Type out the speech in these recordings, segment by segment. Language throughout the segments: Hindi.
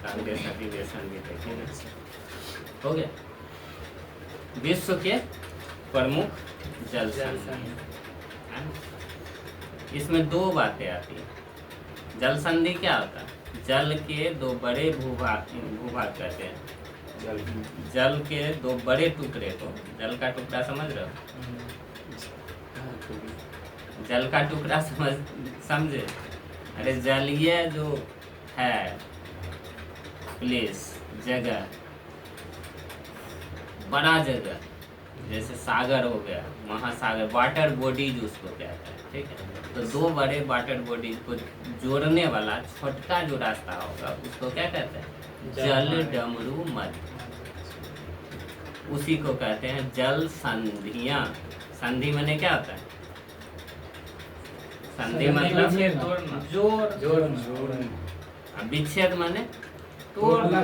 कांग्रेस अधिवेशन भी देखे ना। हो गया विश्व के प्रमुख जल संधि। इसमें दो बातें आती है। जल संधि क्या होता है? जल के दो बड़े भूभाग कहते हैं। जल के दो बड़े टुकड़े को, जल का टुकड़ा समझ रहे हो? जल का टुकड़ा समझे? अरे जलीय जो है प्लेस, जगह, बड़ा जगह, जैसे सागर हो गया, महासागर, वाटर बॉडीज उसको कहते हैं, ठीक है। तो दो बड़े वाटर बॉडीज को जोड़ने वाला छोटा जो रास्ता होगा उसको क्या कहते हैं? जल डमरू मध्य। उसी को कहते हैं जल संधियां। संधि माने क्या होता है? संधि मतलब जोड़ना। विच्छेद माने तोड़ना।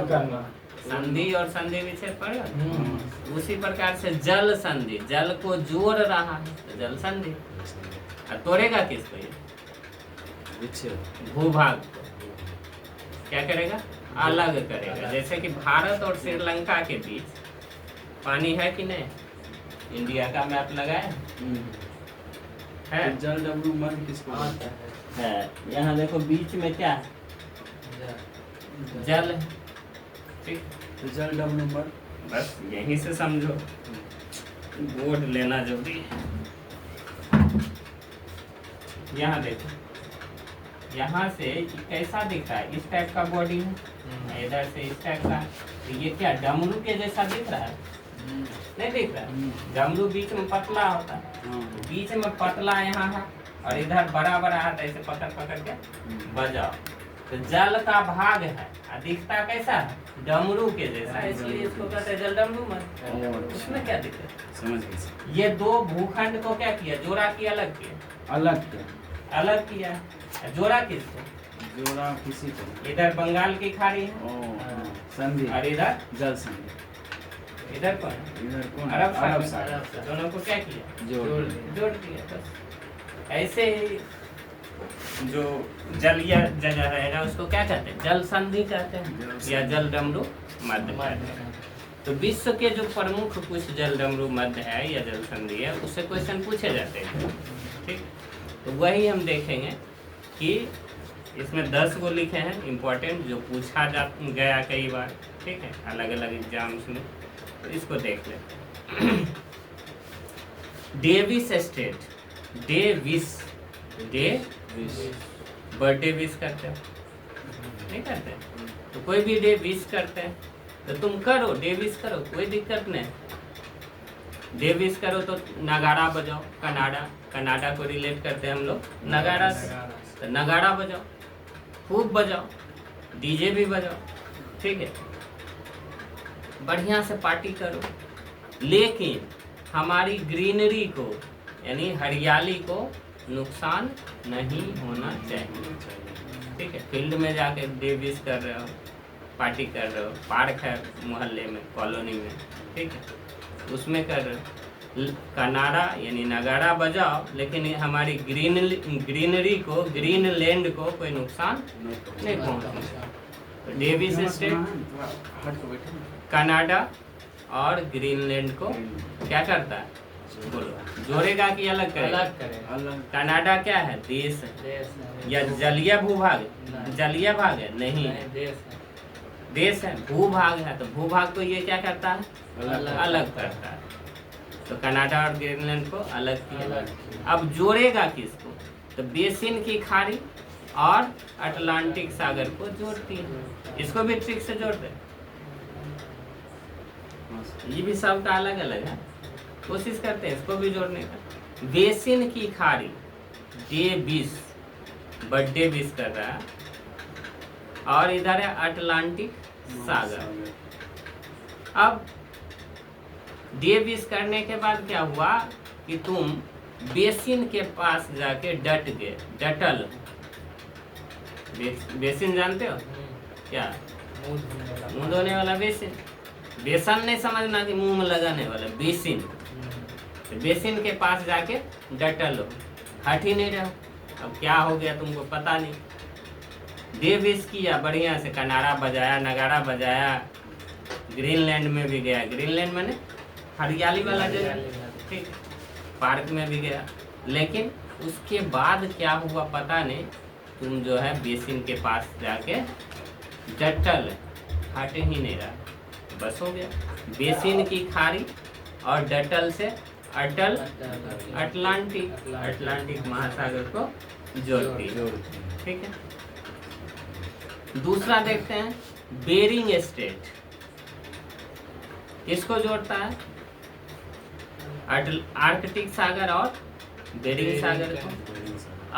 संधि और संधि विच्छेद पड़ेगा। उसी प्रकार से जल संधि, जल को जोड़ रहा है तो जल संधि। और तोड़ेगा किसको? ये भूभाग को क्या करेगा? अलग करेगा। जैसे कि भारत और श्रीलंका के बीच पानी है कि नहीं? इंडिया का मैप लगाए है। जल डमरू मध्य किसको है? यहाँ देखो बीच में क्या है? जल है, ठीक। तो जल डमरू मध्य, बस यहीं से समझो, बोर्ड लेना जरूरी है। यहाँ देखो, यहाँ से कैसा दिख रहा है? इस टाइप का बॉडी है, इधर से इस टाइप का। ये क्या डमरू के जैसा दिख रहा है? नहीं दिख रहा है। डमरू बीच में पतला होता है, बीच में पतला यहाँ है और इधर बड़ा बड़ा है, ऐसे पकड़ पकड़ के बजाओ तो जल का भाग है। दिखता कैसा है? डमरू के जैसा, इसलिए इसको कहते हैं जल डमरू मध्य। उसमें क्या दिक्कत है? समझ गए। ये दो भूखंड को क्या किया? जोड़ा की अलग किया? अलग किया। जोड़ा किसको? जोड़ा किसी को। इधर बंगाल की खाड़ी है संधि, और इधर जल संधि। इधर कौन? इधर कौन? अरब अरब सागर। सागर। दोनों को क्या किया? जोड़ दिया। बस ऐसे ही जो जलीय जगह रहेगा उसको क्या कहते हैं? जल संधि कहते हैं या जल डमरू मध्य कहते हैं। तो विश्व के जो प्रमुख कुछ जल डमरू मध्य है या जल संधि है, उससे क्वेश्चन पूछे जाते हैं, ठीक। तो वही हम देखेंगे कि इसमें 10 गो लिखे हैं इम्पोर्टेंट, जो पूछा गया कई बार, ठीक है, अलग अलग एग्जाम्स में। तो इसको देख लेते हैं। डेविस स्टेट, बर्थडे विश करते हैं, नहीं करते? तो कोई भी डे विश करते हैं तो तुम करो, डे विश करो, कोई दिक्कत नहीं। डे विश करो तो नगाड़ा बजाओ। कनाडा को रिलेट करते हैं हम लोग नगाड़ा से, तो नगाड़ा बजाओ, खूब बजाओ, डीजे भी बजाओ, ठीक है, बढ़िया से पार्टी करो। लेकिन हमारी ग्रीनरी को यानी हरियाली को नुकसान नहीं होना चाहिए, ठीक है। फील्ड में जाके डे विश कर रहे हो, पार्टी कर रहे हो, पार्क है मोहल्ले में, कॉलोनी में, ठीक है, उसमें कर रहे हो, कनाडा यानी नगाड़ा बजाओ, लेकिन हमारी ग्रीनरी को, ग्रीन लैंड को कोई नुकसान नहीं पहुँचना। तो डेविस स्टेट कनाडा और ग्रीनलैंड को क्या करता है? बोलो, जोड़ेगा कि अलग करेगा? अलग। कनाडा क्या है? देश है या जलीय भूभाग? जलीय भाग है? नहीं है, देश है। भूभाग है तो भूभाग को ये क्या करता है? अलग करता है। तो कनाडा और ग्रीनलैंड को अलग किया। अब जोड़ेगा किसको? तो बेसिन की खाड़ी और अटलांटिक सागर को जोड़ती है। इसको भी ट्रिक से जोड़ दे। ये भी सबका अलग अलग है, कोशिश करते हैं इसको भी जोड़ने का। बेसिन की खाड़ी, डेविस, बर्थडे विश कर रहा है, और इधर है अटलांटिक सागर। अब डे विश करने के बाद क्या हुआ कि तुम बेसिन के पास जाके डटल। बेसिन जानते हो क्या? मुंह धोने वाला बेसिन। बेसन नहीं समझना कि मुंह में लगाने वाला, बेसिन। तो बेसिन के पास जाके डटल हो, हट ही नहीं रहो। अब क्या हो गया तुमको पता नहीं, डे विश किया बढ़िया से, कनारा बजाया, नगाड़ा बजाया, ग्रीनलैंड में भी गया, ग्रीनलैंड में हरियाली वाला जगह, ठीक, पार्क में भी गया, लेकिन उसके बाद क्या हुआ पता नहीं, तुम जो है बेसिन के पास जाके डटल हट ही नहीं रहा, बस हो गया। बेसिन की खाड़ी और डटल से अटल अटलांटिक महासागर को जोड़ती है, ठीक है। दूसरा देखते हैं, बेरिंग स्ट्रेट किसको जोड़ता है? आर्कटिक सागर और बेरिंग सागर को।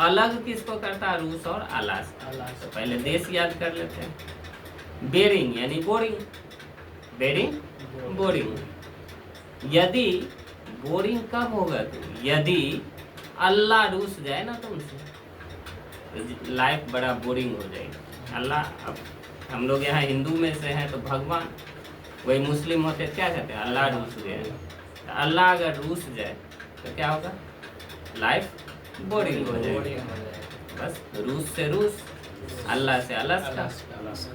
अलग किसको करता है? रूस और अलास्का। तो पहले देश याद कर लेते हैं। बेरिंग यानी बोरिंग, बेरिंग बोरिंग। यदि बोरिंग कब होगा? तो यदि अल्लाह रूस जाए ना तुमसे, तो लाइफ बड़ा बोरिंग हो जाएगी। अल्लाह, अब हम लोग यहाँ हिंदू में से हैं तो भगवान, वही मुस्लिम होते क्या कहते हैं? अल्लाह रूस गए। तो अल्लाह अगर रूस जाए तो क्या होगा? लाइफ बोरिंग हो जाएगी। बस रूस से रूस, अल्लाह से अलास्का।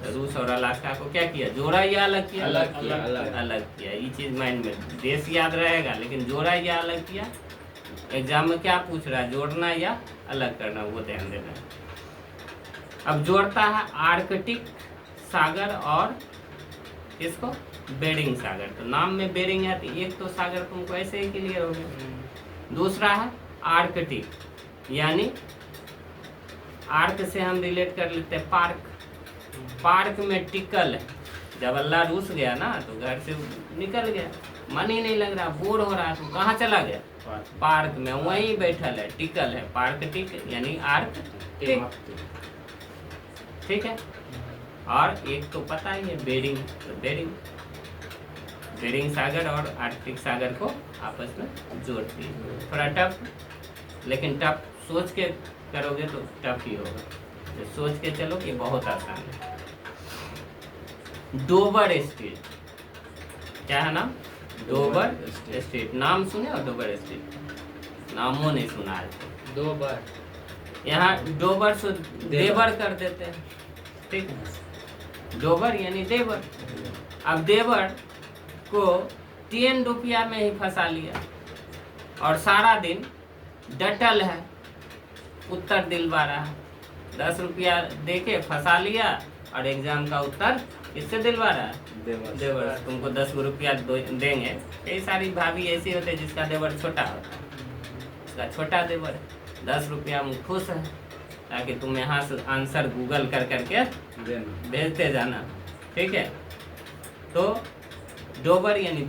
रूस और अलास्का को क्या किया? जोड़ा या अलग किया? अलग किया। ये चीज माइंड में, देश याद रहेगा लेकिन जोड़ा या अलग किया। एग्जाम में क्या पूछ रहा है? जोड़ना या अलग करना, वो ध्यान देना। अब जोड़ता है आर्कटिक सागर और किसको? बेरिंग सागर। तो नाम में बेरिंग है तो एक तो सागर तुमको ऐसे ही क्लियर हो गया। दूसरा है आर्कटिक, यानी आर्क से हम रिलेट कर लेते हैं पार्क। पार्क में टिकल है। जब अल्लाह रूस गया ना तो घर से निकल गया, मन ही नहीं लग रहा, बोर हो रहा, तो कहाँ चला गया? पार्क में वहीं बैठल है, टिकल है। पार्क टिक यानी आर्क टिक, ठीक है। और एक तो पता ही है बेरिंग, तो बेरिंग सागर और आर्कटिक सागर को आपस में जोड़ती है। थोड़ा टफ, लेकिन टफ सोच के करोगे तो टफ ही होगा, तो सोच के चलो कि बहुत आसान है। डोबर स्ट्रीट, क्या है नाम? डोबर स्ट्रीट। नाम सुने और डोबर स्ट्रीट नामों नहीं सुना है। डोबर, यहाँ डोबर से देवर कर देते हैं, ठीक है। डोबर यानी देवर। अब देवर को 10 रुपया में ही फंसा लिया और सारा दिन डटल है, उत्तर दिलवा रहा है। 10 रुपया दे के फंसा लिया और एग्जाम का उत्तर किससे दिलवा रहा है? देवर। तुमको 10 रुपया देंगे। कई सारी भाभी ऐसी होती है जिसका देवर छोटा होता है, उसका छोटा देवर 10 रुपया में खुश है, ताकि तुम यहाँ से आंसर गूगल कर करके भेजते जाना, ठीक है। तो डोबर यानी